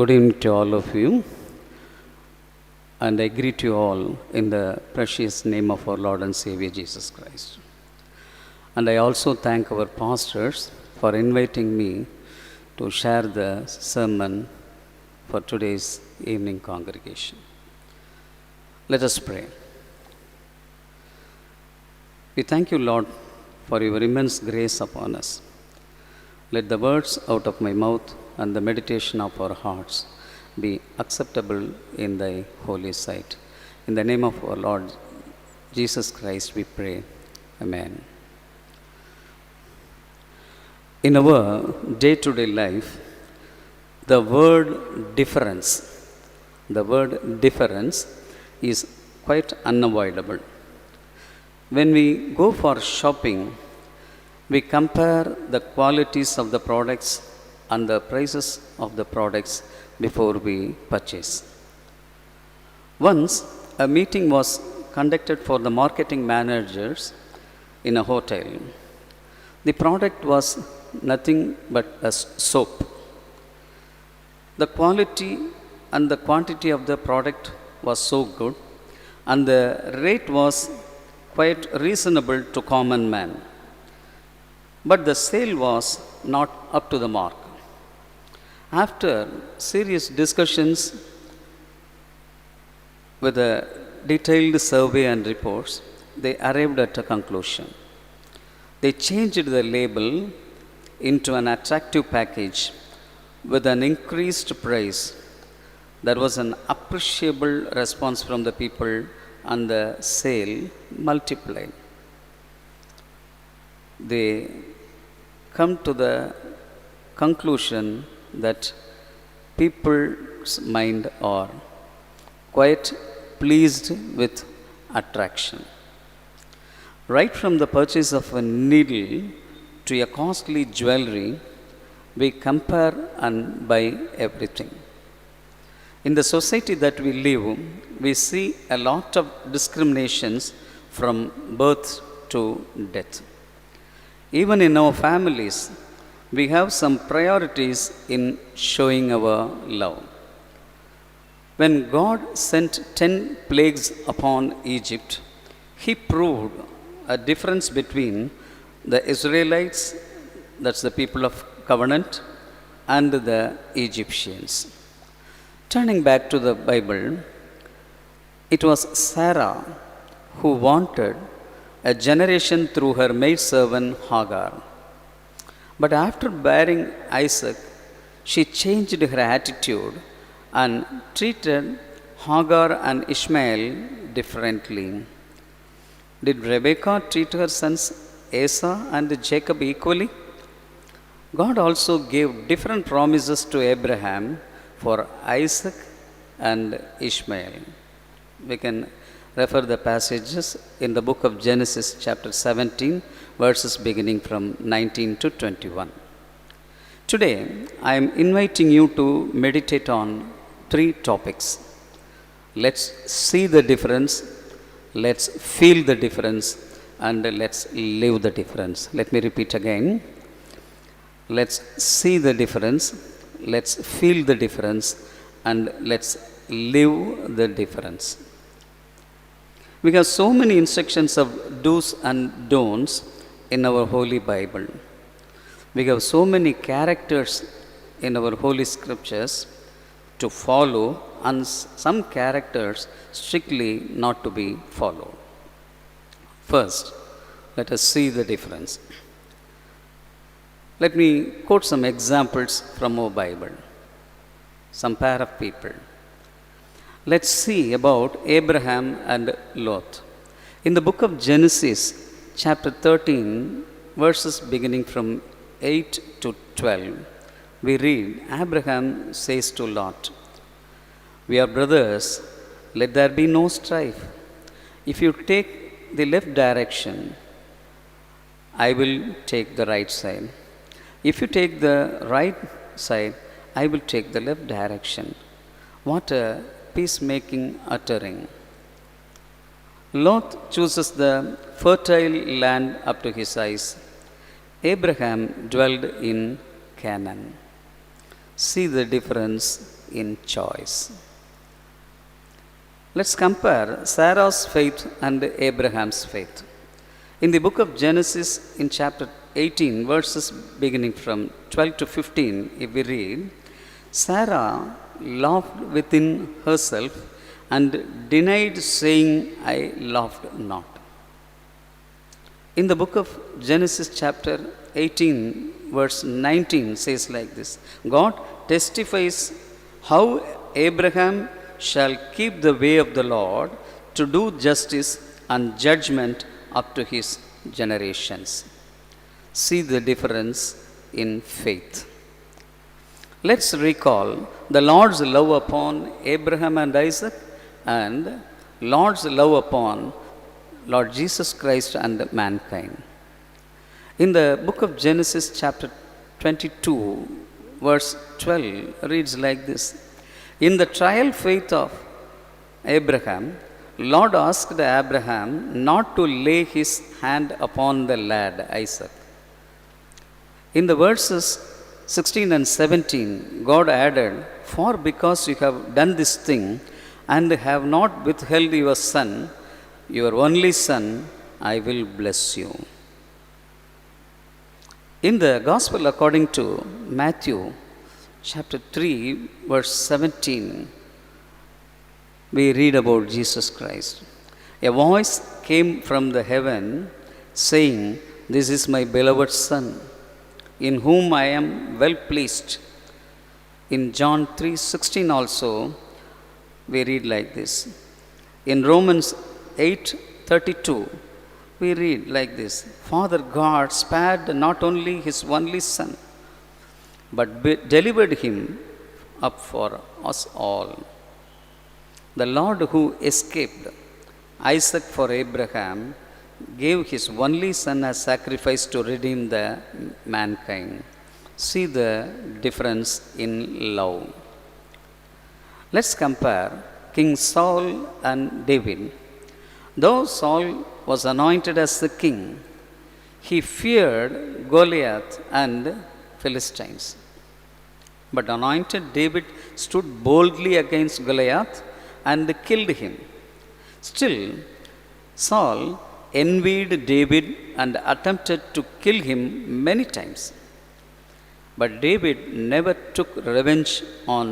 Good evening to all of you, and I greet you all in the precious name of our Lord and Savior Jesus Christ. And I also thank our pastors for inviting me to share the sermon for today's evening congregation. Let us pray. We thank you, Lord, for your immense grace upon us. Let the words out of my mouth and the meditation of our hearts be acceptable in thy holy sight. In the name of our Lord Jesus Christ we pray. Amen. In our day-to-day life, the word difference is quite unavoidable. When we go for shopping, we compare the qualities of the products and the prices of the products before we purchase. Once, a meeting was conducted for the marketing managers in a hotel. The product was nothing but a soap. The quality and the quantity of the product was so good, and the rate was quite reasonable to common man. But the sale was not up to the mark. After serious discussions with a detailed survey and reports, they arrived at a conclusion. They changed the label into an attractive package with an increased price. There was an appreciable response from the people, and the sale multiplied. They come to the conclusion that people's mind are quite pleased with attraction. Right from the purchase of a needle to a costly jewelry, we compare and buy everything. In the society that we live, we see a lot of discriminations from birth to death. Even in our families, we have some priorities in showing our love. When God sent 10 plagues upon Egypt, He proved a difference between the Israelites, that's the people of covenant, and the Egyptians. Turning back to the Bible, it was Sarah who wanted a generation through her maidservant Hagar. But after bearing Isaac, she changed her attitude and treated Hagar and Ishmael differently. Did Rebekah treat her sons Esau and Jacob equally? God also gave different promises to Abraham for Isaac and Ishmael. We can refer the passages in the book of Genesis chapter 17, verses beginning from 19 to 21. Today, I am inviting you to meditate on 3 topics. Let's see the difference, let's feel the difference, and let's live the difference. Let me repeat again. Let's see the difference, let's feel the difference, and let's live the difference. We have so many instructions of do's and don'ts in our Holy Bible. We have so many characters in our Holy Scriptures to follow, and some characters strictly not to be followed. First, let us see the difference. Let me quote some examples from our Bible. Some pair of people. Let's see about Abraham and Lot. In the book of Genesis, chapter 13, verses beginning from 8 to 12, we read, Abraham says to Lot, "We are brothers, let there be no strife. If you take the left direction, I will take the right side. If you take the right side, I will take the left direction." What a peacemaking uttering. Lot chooses the fertile land up to his eyes. Abraham dwelled in Canaan. See the difference in choice. Let's compare Sarah's faith and Abraham's faith. In the book of Genesis, in chapter 18, verses beginning from 12 to 15, if we read, Sarah laughed within herself and denied, saying, I laughed not. In the book of Genesis, chapter 18, verse 19, says like this: God testifies how Abraham shall keep the way of the Lord to do justice and judgment up to his generations. See the difference in faith. Let's recall the Lord's love upon Abraham and Isaac and Lord's love upon Lord Jesus Christ and mankind. In the book of Genesis, chapter 22, verse 12, reads like this: In the trial faith of Abraham, Lord asked Abraham not to lay his hand upon the lad Isaac. In the verses 16 and 17, God added, For because you have done this thing and have not withheld your son, your only son, I will bless you. In the Gospel according to Matthew, chapter 3, verse 17, we read about Jesus Christ. A voice came from the heaven saying, This is my beloved Son, in whom I am well pleased. In John 3:16 also, we read like this. In Romans 8:32, we read like this: Father God spared not only his only Son, but delivered him up for us all. The Lord who escaped Isaac for Abraham gave his only son as sacrifice to redeem the mankind. See the difference in love. Let's compare King Saul and David. Though Saul was anointed as the king, he feared Goliath and Philistines. But anointed David stood boldly against Goliath and killed him. Still, Saul envied David and attempted to kill him many times. But David never took revenge on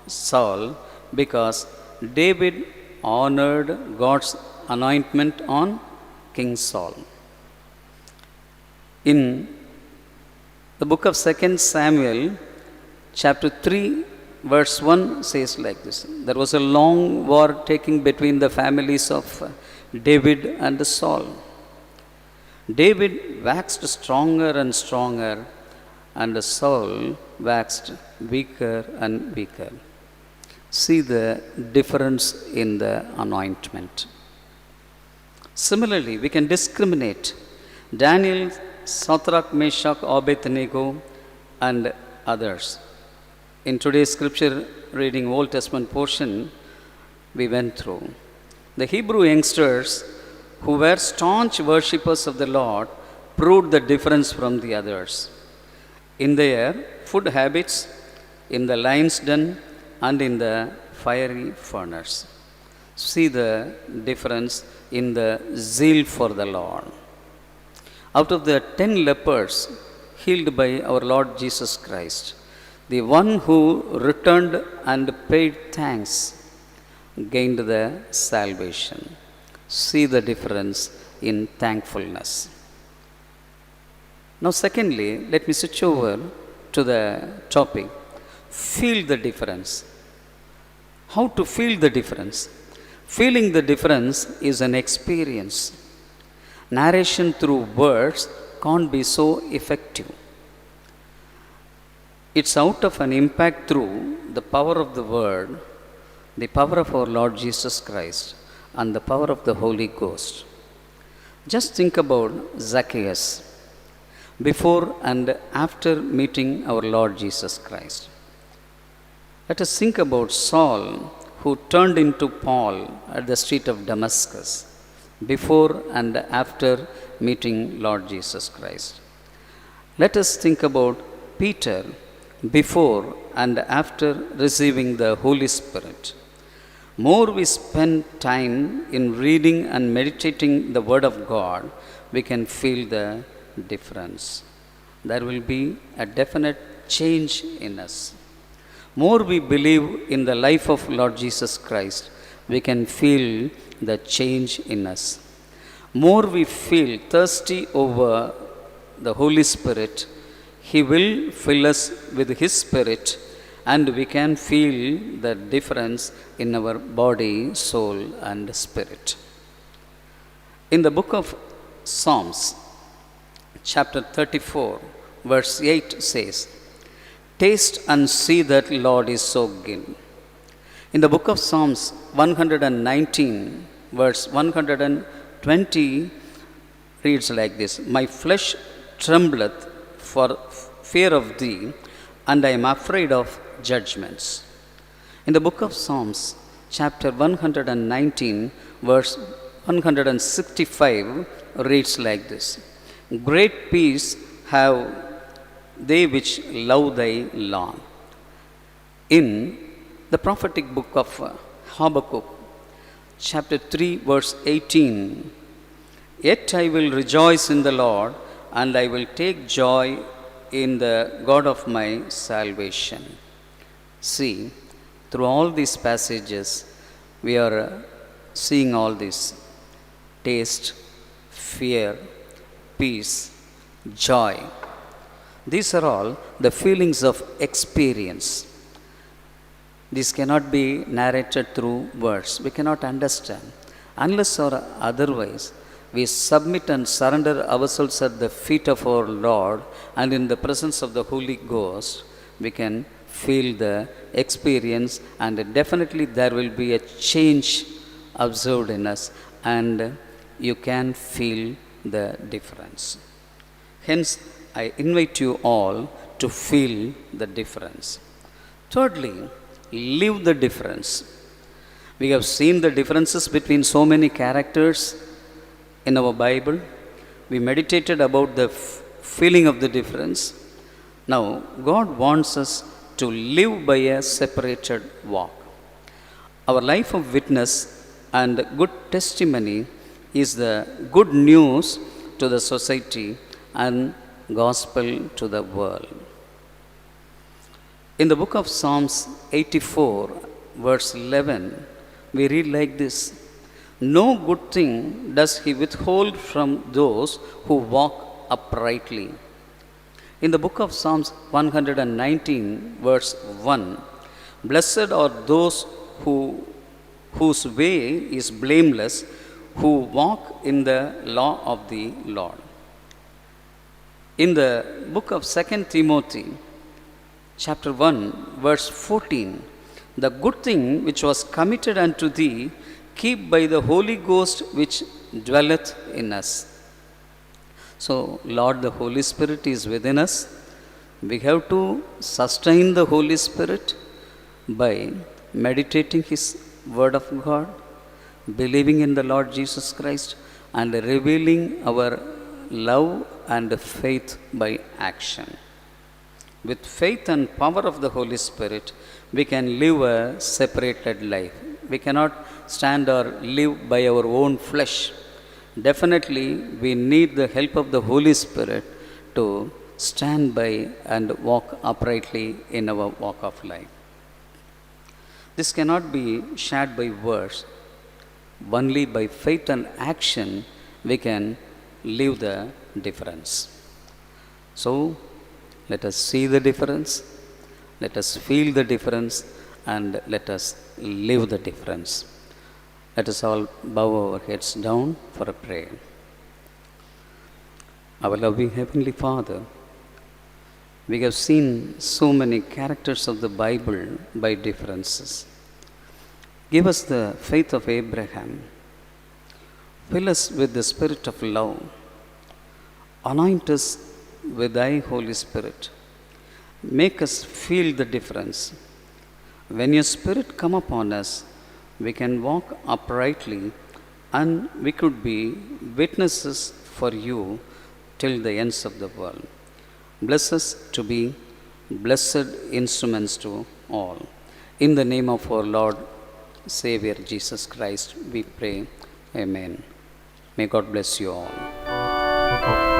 Saul because David honored God's anointment on King Saul. In the book of 2 Samuel, chapter 3, verse 1 says like this: There was a long war taking between the families of David and Saul. David waxed stronger and stronger, and Saul waxed weaker and weaker. See the difference in the anointment. Similarly, we can discriminate Daniel, Shadrach, Meshach, Abednego, and others. In today's scripture reading Old Testament portion we went through, the Hebrew youngsters who were staunch worshippers of the Lord proved the difference from the others in their food habits, in the lion's den, and in the fiery furnace. See the difference in the zeal for the Lord. Out of the 10 lepers healed by our Lord Jesus Christ, the one who returned and paid thanks gained the salvation. See the difference in thankfulness. Now, secondly, let me switch over to the topic: feel the difference. How to feel the difference? Feeling the difference is an experience. Narration through words can't be so effective. It's out of an impact through the power of the Word, the power of our Lord Jesus Christ, and the power of the Holy Ghost. Just think about Zacchaeus before and after meeting our Lord Jesus Christ. Let us think about Saul, who turned into Paul at the street of Damascus, before and after meeting Lord Jesus Christ. Let us think about Peter, before and after receiving the Holy Spirit. More we spend time in reading and meditating the Word of God, we can feel the difference. There will be a definite change in us. More we believe in the life of Lord Jesus Christ, we can feel the change in us. More we feel thirsty over the Holy Spirit, He will fill us with His Spirit, and we can feel the difference in our body, soul, and spirit. In the book of Psalms, chapter 34, verse 8 says, "Taste and see that Lord is so good." In the book of Psalms 119, verse 120 reads like this, "My flesh trembleth for fear of thee, and I am afraid of judgments." In the book of Psalms, chapter 119, verse 165 reads like this, "Great peace have they which love thy law." In the prophetic book of Habakkuk, chapter 3, verse 18, "Yet I will rejoice in the Lord, and I will take joy in the God of my salvation." See, through all these passages, we are seeing all this: taste, fear, peace, joy. These are all the feelings of experience. These cannot be narrated through words. We cannot understand. Unless or otherwise, we submit and surrender ourselves at the feet of our Lord, and in the presence of the Holy Ghost, we can feel the experience, and definitely there will be a change observed in us, and you can feel the difference. Hence, I invite you all to feel the difference. Thirdly, live the difference. We have seen the differences between so many characters in our Bible. We meditated about the feeling of the difference. Now, God wants us to live by a separated walk. Our life of witness and good testimony is the good news to the society and gospel to the world. In the book of Psalms 84, verse 11, we read like this, "No good thing does He withhold from those who walk uprightly." In the book of Psalms 119, verse 1, "Blessed are those whose way is blameless, who walk in the law of the Lord." In the book of 2 Timothy, chapter 1, verse 14, "The good thing which was committed unto thee, keep by the Holy Ghost which dwelleth in us." So, Lord, the Holy Spirit is within us. We have to sustain the Holy Spirit by meditating His Word of God, believing in the Lord Jesus Christ, and revealing our love and faith by action. With faith and power of the Holy Spirit, we can live a separated life. We cannot stand or live by our own flesh. Definitely, we need the help of the Holy Spirit to stand by and walk uprightly in our walk of life. This cannot be shared by words. Only by faith and action we can live the difference. So, let us see the difference, let us feel the difference, and let us live the difference. Let us all bow our heads down for a prayer. Our loving Heavenly Father, we have seen so many characters of the Bible by differences. Give us the faith of Abraham. Fill us with the spirit of love. Anoint us with thy Holy Spirit. Make us feel the difference. When your Spirit come upon us, we can walk uprightly, and we could be witnesses for you till the ends of the world. Bless us to be blessed instruments to all. In the name of our Lord, Savior Jesus Christ, we pray. Amen. May God bless you all.